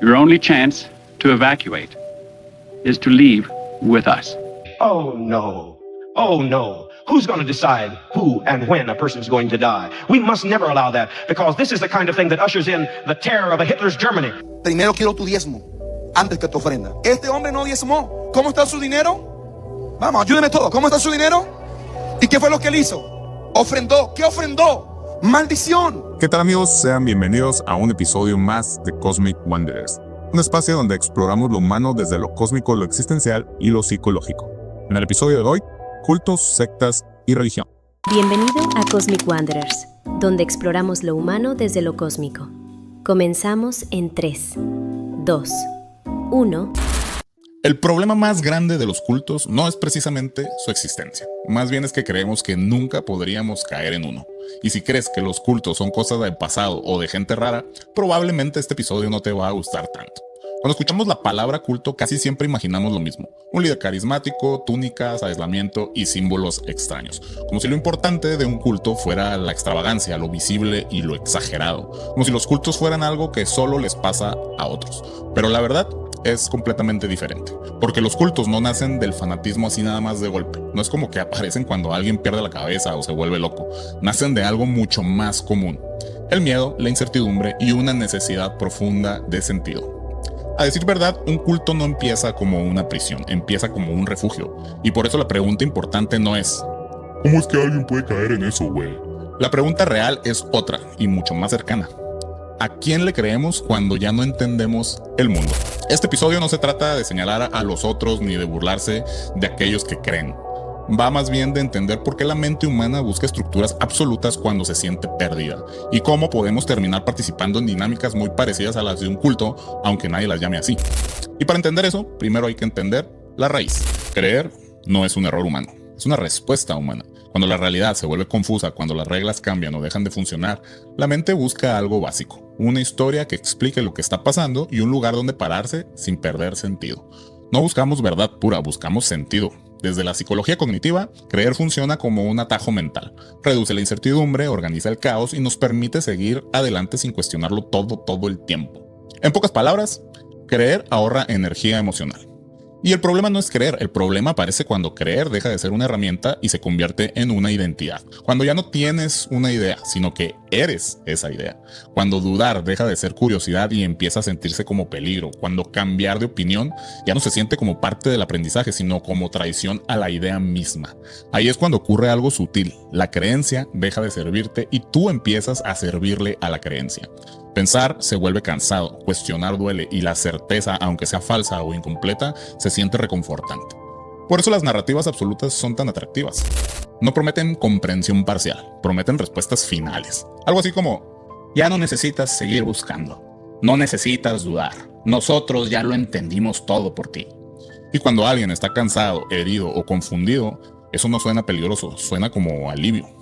Your only chance to evacuate is to leave with us. Oh no. Oh no. Who's going to decide who and when a person's going to die? We must never allow that, because this is the kind of thing that ushers in the terror of a Hitler's Germany. Primero quiero tu diezmo antes que tu ofrenda. Este hombre no diezmó. ¿Cómo está su dinero? Vamos, ayúdeme todo. ¿Cómo está su dinero? ¿Y qué fue lo que él hizo? Ofrendó. ¿Qué ofrendó? Maldición. ¿Qué tal, amigos? Sean bienvenidos a un episodio más de Cosmic Wanderers, un espacio donde exploramos lo humano desde lo cósmico, lo existencial y lo psicológico. En el episodio de hoy, cultos, sectas y religión. Bienvenido a Cosmic Wanderers, donde exploramos lo humano desde lo cósmico. Comenzamos en 3, 2, 1... El problema más grande de los cultos no es precisamente su existencia. Más bien es que creemos que nunca podríamos caer en uno. Y si crees que los cultos son cosas del pasado o de gente rara, probablemente este episodio no te va a gustar tanto. Cuando escuchamos la palabra culto, casi siempre imaginamos lo mismo. Un líder carismático, túnicas, aislamiento y símbolos extraños. Como si lo importante de un culto fuera la extravagancia, lo visible y lo exagerado. Como si los cultos fueran algo que solo les pasa a otros. Pero la verdad es completamente diferente, porque los cultos no nacen del fanatismo así nada más de golpe. No es como que aparecen cuando alguien pierde la cabeza o se vuelve loco. Nacen de algo mucho más común: el miedo, la incertidumbre y una necesidad profunda de sentido. A decir verdad, un culto no empieza como una prisión, empieza como un refugio. Y por eso la pregunta importante no es ¿cómo es que alguien puede caer en eso, güey? La pregunta real es otra y mucho más cercana: ¿a quién le creemos cuando ya no entendemos el mundo? Este episodio no se trata de señalar a los otros ni de burlarse de aquellos que creen. Va más bien de entender por qué la mente humana busca estructuras absolutas cuando se siente perdida, y cómo podemos terminar participando en dinámicas muy parecidas a las de un culto, aunque nadie las llame así. Y para entender eso, primero hay que entender la raíz. Creer no es un error humano, es una respuesta humana. Cuando la realidad se vuelve confusa, cuando las reglas cambian o dejan de funcionar, la mente busca algo básico, una historia que explique lo que está pasando y un lugar donde pararse sin perder sentido. No buscamos verdad pura, buscamos sentido. Desde la psicología cognitiva, creer funciona como un atajo mental. Reduce la incertidumbre, organiza el caos y nos permite seguir adelante sin cuestionarlo todo el tiempo. En pocas palabras, creer ahorra energía emocional. Y el problema no es creer, el problema aparece cuando creer deja de ser una herramienta y se convierte en una identidad. Cuando ya no tienes una idea, sino que eres esa idea. Cuando dudar deja de ser curiosidad y empieza a sentirse como peligro. Cuando cambiar de opinión ya no se siente como parte del aprendizaje, sino como traición a la idea misma. Ahí es cuando ocurre algo sutil. La creencia deja de servirte y tú empiezas a servirle a la creencia. Pensar se vuelve cansado, cuestionar duele y la certeza, aunque sea falsa o incompleta, se siente reconfortante. Por eso las narrativas absolutas son tan atractivas. No prometen comprensión parcial, prometen respuestas finales. Algo así como: ya no necesitas seguir buscando, no necesitas dudar, nosotros ya lo entendimos todo por ti. Y cuando alguien está cansado, herido o confundido, eso no suena peligroso, suena como alivio.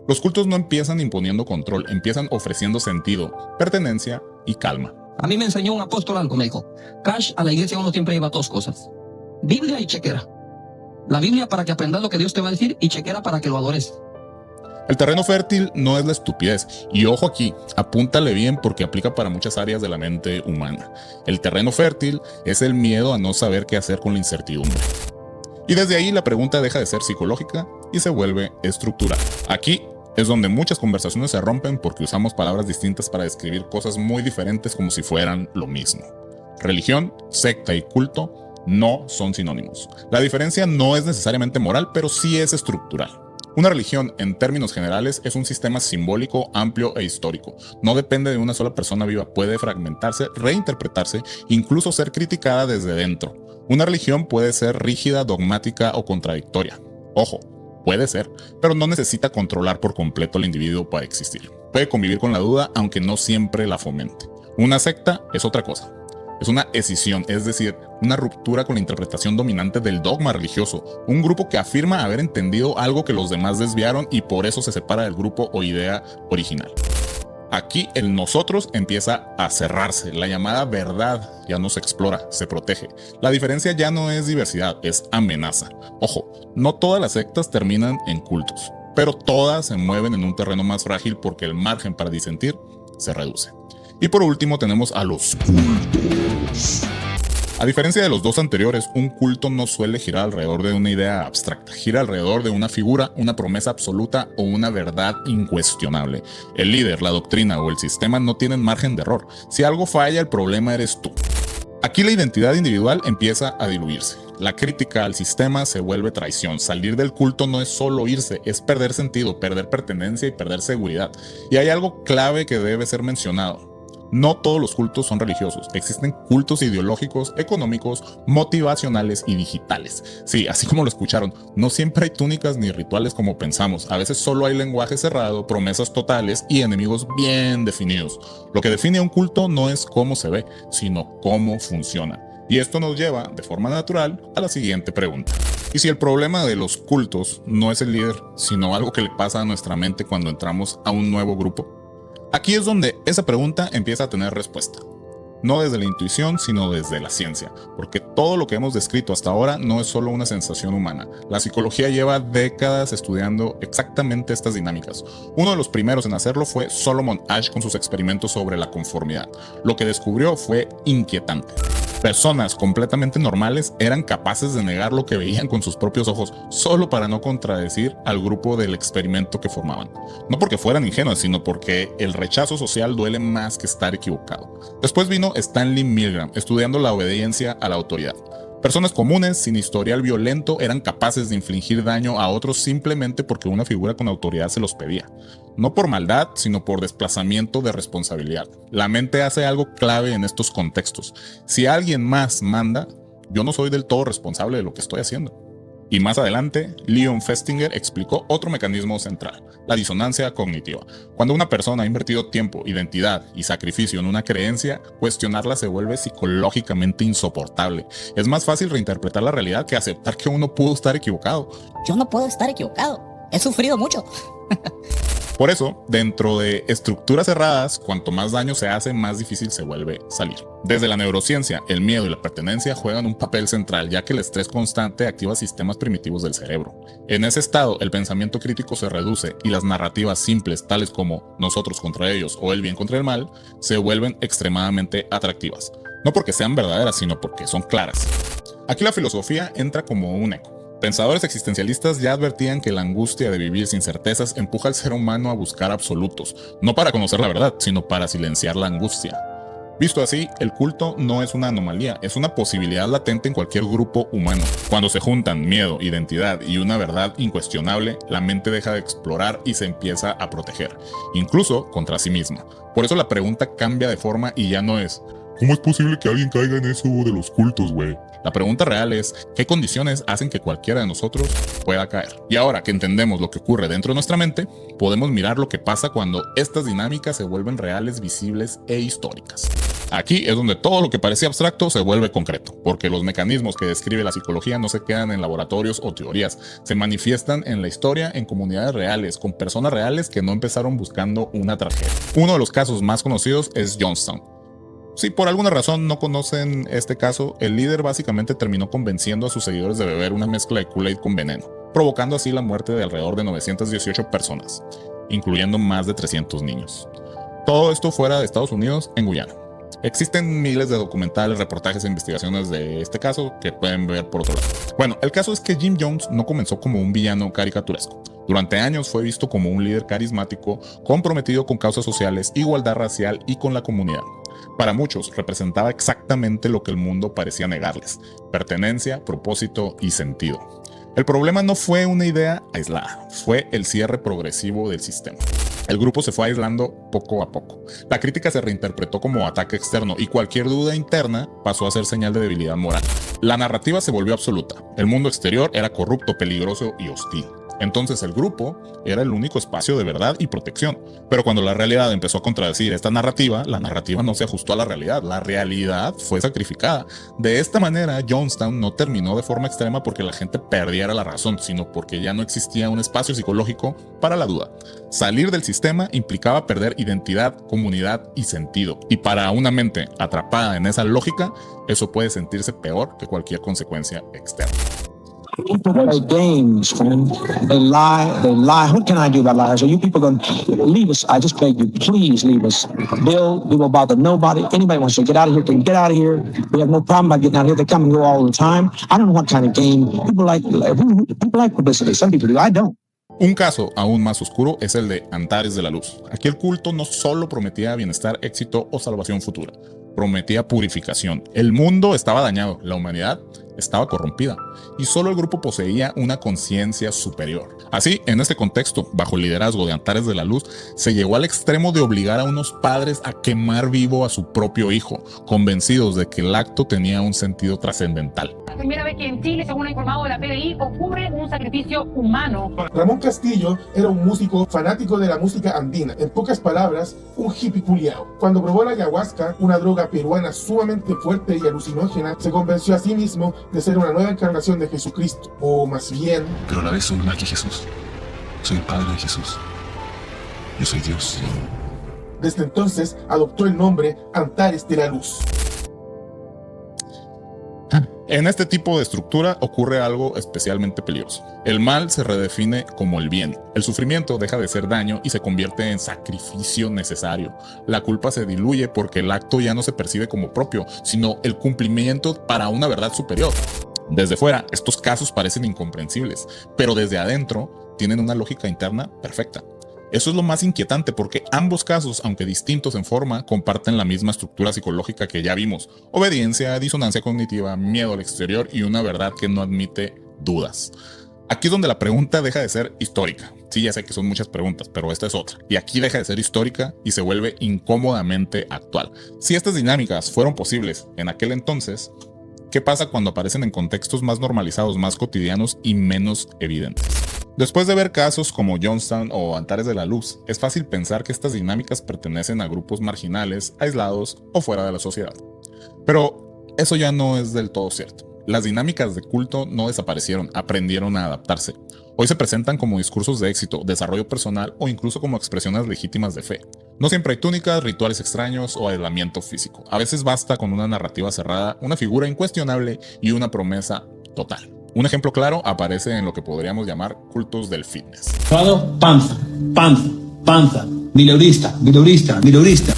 Los cultos no empiezan imponiendo control, empiezan ofreciendo sentido, pertenencia y calma. A mí me enseñó un apóstol algo, me dijo: Cash, a la iglesia uno siempre lleva dos cosas: Biblia y chequera. La Biblia para que aprendas lo que Dios te va a decir, y chequera para que lo adores. El terreno fértil no es la estupidez, y ojo aquí, apúntale bien porque aplica para muchas áreas de la mente humana. El terreno fértil es el miedo a no saber qué hacer con la incertidumbre. Y desde ahí la pregunta deja de ser psicológica y se vuelve estructural. Aquí es donde muchas conversaciones se rompen porque usamos palabras distintas para describir cosas muy diferentes como si fueran lo mismo. Religión, secta y culto no son sinónimos. La diferencia no es necesariamente moral, pero sí es estructural. Una religión, en términos generales, es un sistema simbólico, amplio e histórico. No depende de una sola persona viva, puede fragmentarse, reinterpretarse, incluso ser criticada desde dentro. Una religión puede ser rígida, dogmática o contradictoria. Ojo, puede ser, pero no necesita controlar por completo al individuo para existir. Puede convivir con la duda, aunque no siempre la fomente. Una secta es otra cosa. Es una escisión, es decir, una ruptura con la interpretación dominante del dogma religioso. Un grupo que afirma haber entendido algo que los demás desviaron y por eso se separa del grupo o idea original. Aquí el nosotros empieza a cerrarse, la llamada verdad ya no se explora, se protege. La diferencia ya no es diversidad, es amenaza. Ojo, no todas las sectas terminan en cultos, pero todas se mueven en un terreno más frágil porque el margen para disentir se reduce. Y por último tenemos a los cultos. A diferencia de los dos anteriores, un culto no suele girar alrededor de una idea abstracta, gira alrededor de una figura, una promesa absoluta o una verdad incuestionable. El líder, la doctrina o el sistema no tienen margen de error. Si algo falla, el problema eres tú. Aquí la identidad individual empieza a diluirse. La crítica al sistema se vuelve traición. Salir del culto no es solo irse, es perder sentido, perder pertenencia y perder seguridad. Y hay algo clave que debe ser mencionado. No todos los cultos son religiosos, existen cultos ideológicos, económicos, motivacionales y digitales. Sí, así como lo escucharon, no siempre hay túnicas ni rituales como pensamos, a veces solo hay lenguaje cerrado, promesas totales y enemigos bien definidos. Lo que define a un culto no es cómo se ve, sino cómo funciona. Y esto nos lleva, de forma natural, a la siguiente pregunta. ¿Y si el problema de los cultos no es el líder, sino algo que le pasa a nuestra mente cuando entramos a un nuevo grupo? Aquí es donde esa pregunta empieza a tener respuesta. No desde la intuición, sino desde la ciencia, porque todo lo que hemos descrito hasta ahora no es solo una sensación humana. La psicología lleva décadas estudiando exactamente estas dinámicas. Uno de los primeros en hacerlo fue Solomon Asch con sus experimentos sobre la conformidad. Lo que descubrió fue inquietante. Personas completamente normales eran capaces de negar lo que veían con sus propios ojos solo para no contradecir al grupo del experimento que formaban. No porque fueran ingenuas, sino porque el rechazo social duele más que estar equivocado. Después vino Stanley Milgram estudiando la obediencia a la autoridad. Personas comunes, sin historial violento, eran capaces de infligir daño a otros simplemente porque una figura con autoridad se los pedía. No por maldad, sino por desplazamiento de responsabilidad. La mente hace algo clave en estos contextos. Si alguien más manda, yo no soy del todo responsable de lo que estoy haciendo. Y más adelante, Leon Festinger explicó otro mecanismo central, la disonancia cognitiva. Cuando una persona ha invertido tiempo, identidad y sacrificio en una creencia, cuestionarla se vuelve psicológicamente insoportable. Es más fácil reinterpretar la realidad que aceptar que uno pudo estar equivocado. Yo no puedo estar equivocado. He sufrido mucho. Por eso, dentro de estructuras cerradas, cuanto más daño se hace, más difícil se vuelve salir. Desde la neurociencia, el miedo y la pertenencia juegan un papel central, ya que el estrés constante activa sistemas primitivos del cerebro. En ese estado, el pensamiento crítico se reduce y las narrativas simples, tales como nosotros contra ellos o el bien contra el mal, se vuelven extremadamente atractivas. No porque sean verdaderas, sino porque son claras. Aquí la filosofía entra como un eco. Pensadores existencialistas ya advertían que la angustia de vivir sin certezas empuja al ser humano a buscar absolutos, no para conocer la verdad, sino para silenciar la angustia. Visto así, el culto no es una anomalía, es una posibilidad latente en cualquier grupo humano. Cuando se juntan miedo, identidad y una verdad incuestionable, la mente deja de explorar y se empieza a proteger, incluso contra sí misma. Por eso la pregunta cambia de forma y ya no es ¿cómo es posible que alguien caiga en eso de los cultos, güey? La pregunta real es, ¿qué condiciones hacen que cualquiera de nosotros pueda caer? Y ahora que entendemos lo que ocurre dentro de nuestra mente, podemos mirar lo que pasa cuando estas dinámicas se vuelven reales, visibles e históricas. Aquí es donde todo lo que parecía abstracto se vuelve concreto, porque los mecanismos que describe la psicología no se quedan en laboratorios o teorías, se manifiestan en la historia, en comunidades reales, con personas reales que no empezaron buscando una tragedia. Uno de los casos más conocidos es Jonestown. Si por alguna razón no conocen este caso, el líder básicamente terminó convenciendo a sus seguidores de beber una mezcla de Kool-Aid con veneno, provocando así la muerte de alrededor de 918 personas, incluyendo más de 300 niños. Todo esto fuera de Estados Unidos, en Guyana. Existen miles de documentales, reportajes e investigaciones de este caso que pueden ver por otro lado. Bueno, el caso es que Jim Jones no comenzó como un villano caricaturesco. Durante años fue visto como un líder carismático, comprometido con causas sociales, igualdad racial y con la comunidad. Para muchos representaba exactamente lo que el mundo parecía negarles: pertenencia, propósito y sentido. El problema no fue una idea aislada, fue el cierre progresivo del sistema. El grupo se fue aislando poco a poco. La crítica se reinterpretó como ataque externo y cualquier duda interna pasó a ser señal de debilidad moral. La narrativa se volvió absoluta. El mundo exterior era corrupto, peligroso y hostil. Entonces el grupo era el único espacio de verdad y protección. Pero cuando la realidad empezó a contradecir esta narrativa, la narrativa no se ajustó a la realidad fue sacrificada. De esta manera, Jonestown no terminó de forma extrema porque la gente perdiera la razón, sino porque ya no existía un espacio psicológico para la duda. Salir del sistema implicaba perder identidad, comunidad y sentido. Y para una mente atrapada en esa lógica, eso puede sentirse peor que cualquier consecuencia externa. People play games, friend. They lie. They lie. What can I do about lies? Are you people going to leave us? I just beg you, please leave us. Bill, we will bother nobody. Anybody wants to get out of here can get out of here. We have no problem by getting out of here. They come and go all the time. I don't know what kind of game. People like publicity. Some people do. I don't. Un caso aún más oscuro es el de Antares de la Luz. Aquí el culto no solo prometía bienestar, éxito o salvación futura, prometía purificación. El mundo estaba dañado, la humanidad estaba corrompida y solo el grupo poseía una conciencia superior. Así, en este contexto, bajo el liderazgo de Antares de la Luz, se llegó al extremo de obligar a unos padres a quemar vivo a su propio hijo, convencidos de que el acto tenía un sentido trascendental. La primera vez que en Chile, según ha informado la PDI, ocurre un sacrificio humano. Ramón Castillo era un músico fanático de la música andina. En pocas palabras, un hippie culiao. Cuando probó la ayahuasca, una droga peruana sumamente fuerte y alucinógena, se convenció a sí mismo de ser una nueva encarnación de Jesucristo. O más bien... Pero a la vez soy más que Jesús. Soy el Padre de Jesús. Yo soy Dios. Desde entonces adoptó el nombre Antares de la Luz. En este tipo de estructura ocurre algo especialmente peligroso. El mal se redefine como el bien. El sufrimiento deja de ser daño y se convierte en sacrificio necesario. La culpa se diluye porque el acto ya no se percibe como propio, sino el cumplimiento para una verdad superior. Desde fuera, estos casos parecen incomprensibles, pero desde adentro tienen una lógica interna perfecta. Eso es lo más inquietante porque ambos casos, aunque distintos en forma, comparten la misma estructura psicológica que ya vimos: obediencia, disonancia cognitiva, miedo al exterior y una verdad que no admite dudas. Aquí es donde la pregunta deja de ser histórica. Sí, ya sé que son muchas preguntas, pero esta es otra. Y aquí deja de ser histórica y se vuelve incómodamente actual. Si estas dinámicas fueron posibles en aquel entonces, ¿qué pasa cuando aparecen en contextos más normalizados, más cotidianos y menos evidentes? Después de ver casos como Johnstown o Antares de la Luz, es fácil pensar que estas dinámicas pertenecen a grupos marginales, aislados o fuera de la sociedad. Pero eso ya no es del todo cierto. Las dinámicas de culto no desaparecieron, aprendieron a adaptarse. Hoy se presentan como discursos de éxito, desarrollo personal o incluso como expresiones legítimas de fe. No siempre hay túnicas, rituales extraños o aislamiento físico. A veces basta con una narrativa cerrada, una figura incuestionable y una promesa total. Un ejemplo claro aparece en lo que podríamos llamar cultos del fitness. Panza, panza, panza, mileurista, mileurista, mileurista.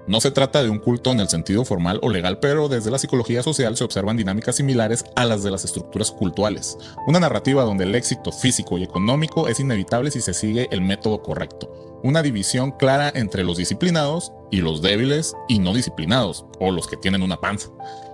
No se trata de un culto en el sentido formal o legal, pero desde la psicología social se observan dinámicas similares a las de las estructuras cultuales. Una narrativa donde el éxito físico y económico es inevitable si se sigue el método correcto. Una división clara entre los disciplinados y los débiles y no disciplinados, o los que tienen una panza.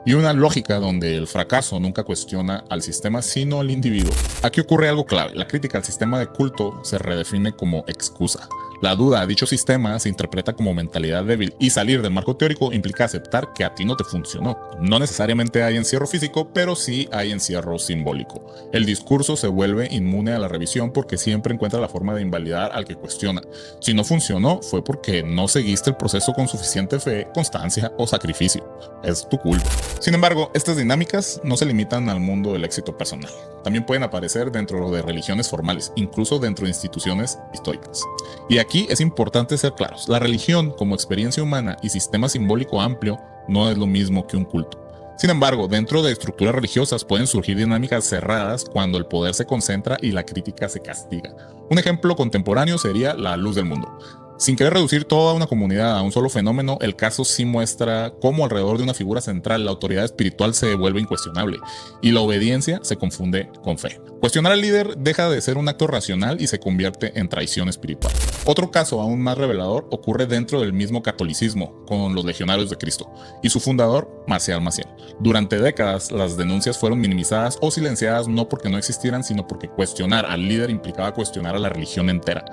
Y una lógica donde el fracaso nunca cuestiona al sistema sino al individuo. Aquí ocurre algo clave: la crítica al sistema de culto se redefine como excusa. La duda a dicho sistema se interpreta como mentalidad débil y salir del marco teórico implica aceptar que a ti no te funcionó. No necesariamente hay encierro físico, pero sí hay encierro simbólico. El discurso se vuelve inmune a la revisión porque siempre encuentra la forma de invalidar al que cuestiona. Si no funcionó, fue porque no seguiste el proceso con suficiente fe, constancia o sacrificio. Es tu culpa. Sin embargo, estas dinámicas no se limitan al mundo del éxito personal. También pueden aparecer dentro de religiones formales, incluso dentro de instituciones históricas. Y aquí es importante ser claros: la religión como experiencia humana y sistema simbólico amplio no es lo mismo que un culto. Sin embargo, dentro de estructuras religiosas pueden surgir dinámicas cerradas cuando el poder se concentra y la crítica se castiga. Un ejemplo contemporáneo sería la luz del mundo. Sin querer reducir toda una comunidad a un solo fenómeno, el caso sí muestra cómo alrededor de una figura central la autoridad espiritual se vuelve incuestionable y la obediencia se confunde con fe. Cuestionar al líder deja de ser un acto racional y se convierte en traición espiritual. Otro caso aún más revelador ocurre dentro del mismo catolicismo, con los legionarios de Cristo y su fundador, Marcial Maciel. Durante décadas, las denuncias fueron minimizadas o silenciadas no porque no existieran, sino porque cuestionar al líder implicaba cuestionar a la religión entera.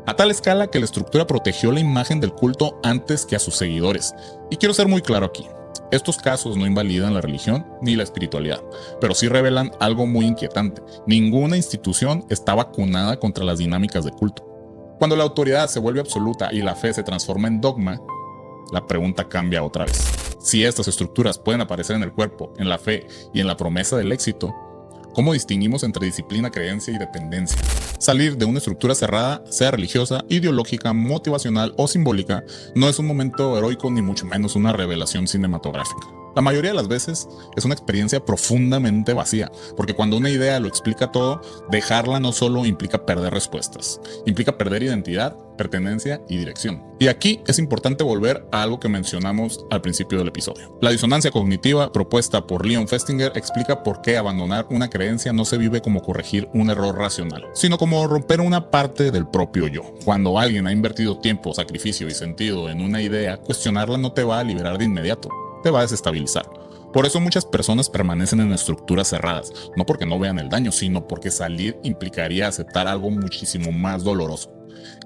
A tal escala que la estructura protegió la imagen del culto antes que a sus seguidores. Y quiero ser muy claro aquí: estos casos no invalidan la religión ni la espiritualidad, pero sí revelan algo muy inquietante: ninguna institución está vacunada contra las dinámicas de culto. Cuando la autoridad se vuelve absoluta y la fe se transforma en dogma, la pregunta cambia otra vez. Si estas estructuras pueden aparecer en el cuerpo, en la fe y en la promesa del éxito, ¿cómo distinguimos entre disciplina, creencia y dependencia? Salir de una estructura cerrada, sea religiosa, ideológica, motivacional o simbólica, no es un momento heroico ni mucho menos una revelación cinematográfica. La mayoría de las veces es una experiencia profundamente vacía, porque cuando una idea lo explica todo, dejarla no solo implica perder respuestas, implica perder identidad, pertenencia y dirección. Y aquí es importante volver a algo que mencionamos al principio del episodio. La disonancia cognitiva propuesta por Leon Festinger explica por qué abandonar una creencia no se vive como corregir un error racional, sino como romper una parte del propio yo. Cuando alguien ha invertido tiempo, sacrificio y sentido en una idea, cuestionarla no te va a liberar de inmediato, te va a desestabilizar. Por eso muchas personas permanecen en estructuras cerradas, no porque no vean el daño, sino porque salir implicaría aceptar algo muchísimo más doloroso,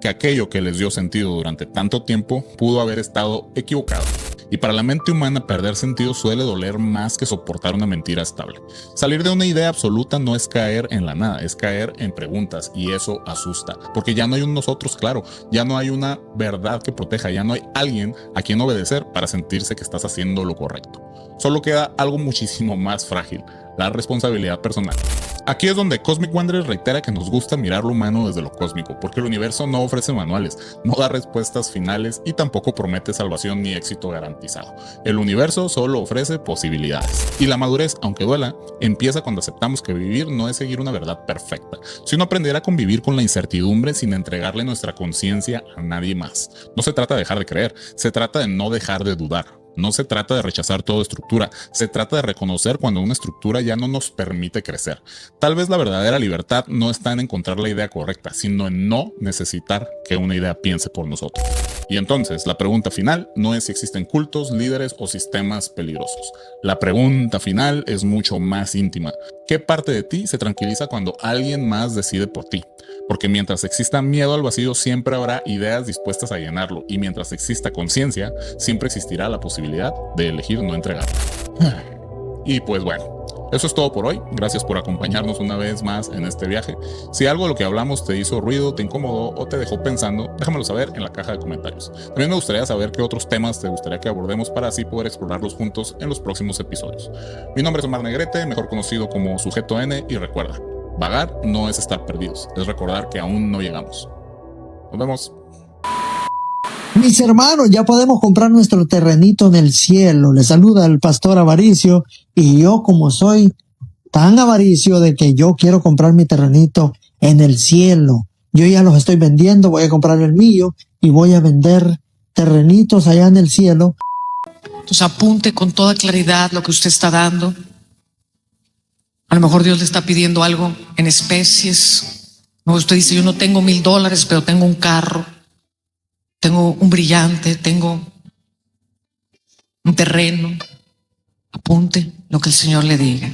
que aquello que les dio sentido durante tanto tiempo pudo haber estado equivocado. Y para la mente humana perder sentido suele doler más que soportar una mentira estable. Salir de una idea absoluta no es caer en la nada, es caer en preguntas, y eso asusta, porque ya no hay un nosotros claro, ya no hay una verdad que proteja, ya no hay alguien a quien obedecer para sentirse que estás haciendo lo correcto. Solo queda algo muchísimo más frágil, la responsabilidad personal. Aquí es donde Cosmic Wanderers reitera que nos gusta mirar lo humano desde lo cósmico, porque el universo no ofrece manuales, no da respuestas finales y tampoco promete salvación ni éxito garantizado. El universo solo ofrece posibilidades. Y la madurez, aunque duela, empieza cuando aceptamos que vivir no es seguir una verdad perfecta, sino aprender a convivir con la incertidumbre sin entregarle nuestra conciencia a nadie más. No se trata de dejar de creer, se trata de no dejar de dudar. No se trata de rechazar toda estructura, se trata de reconocer cuando una estructura ya no nos permite crecer. Tal vez la verdadera libertad no está en encontrar la idea correcta, sino en no necesitar que una idea piense por nosotros. Y entonces, la pregunta final no es si existen cultos, líderes o sistemas peligrosos. La pregunta final es mucho más íntima. ¿Qué parte de ti se tranquiliza cuando alguien más decide por ti? Porque mientras exista miedo al vacío, siempre habrá ideas dispuestas a llenarlo. Y mientras exista conciencia, siempre existirá la posibilidad de elegir no entregar. Y pues bueno, eso es todo por hoy. Gracias por acompañarnos una vez más en este viaje. Si algo de lo que hablamos te hizo ruido, te incomodó o te dejó pensando, déjamelo saber en la caja de comentarios. También me gustaría saber qué otros temas te gustaría que abordemos para así poder explorarlos juntos en los próximos episodios. Mi nombre es Omar Negrete, mejor conocido como Sujeto N, y recuerda, vagar no es estar perdidos, es recordar que aún no llegamos. Nos vemos. Mis hermanos, ya podemos comprar nuestro terrenito en el cielo. Les saluda el pastor Avaricio, y yo, como soy tan avaricio de que yo quiero comprar mi terrenito en el cielo, yo ya los estoy vendiendo, voy a comprar el mío y voy a vender terrenitos allá en el cielo. Entonces apunte con toda claridad lo que usted está dando. A lo mejor Dios le está pidiendo algo en especies. No, usted dice, yo no tengo $1,000, pero tengo un carro, tengo un brillante, tengo un terreno. Apunte lo que el Señor le diga.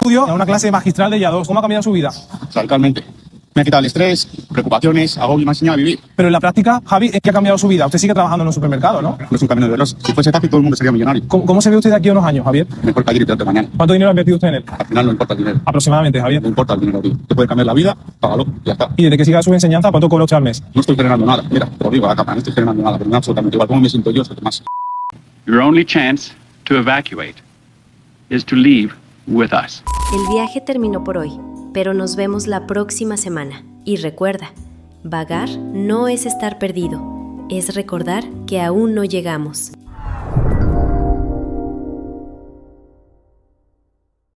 Estudio en una clase magistral de IA2. ¿Cómo ha cambiado su vida? Radicalmente. Me ha quitado el estrés, preocupaciones, agobio, me ha enseñado a vivir. Pero en la práctica, Javi, ¿qué ha cambiado su vida? Usted sigue trabajando en un supermercado, ¿no? No es un camino de veloz. Si fuese fácil, todo el mundo sería millonario. ¿Cómo se ve usted de aquí a unos años, Javier? Mejor que ayer y peor que mañana. ¿Cuánto dinero ha invertido usted en él? Al final no importa el dinero. Aproximadamente, Javier. No importa el dinero, tío. Te puede cambiar la vida, págalo y ya está. ¿Y desde que siga su enseñanza, cuánto cobra usted al mes? No estoy generando nada. Mira, te lo digo, acá, no estoy generando nada, pero me da absolutamente igual. ¿Cómo me siento yo? Más. Your only chance to evacuate is to leave with us. El viaje terminó por hoy, pero nos vemos la próxima semana. Y recuerda, vagar no es estar perdido, es recordar que aún no llegamos.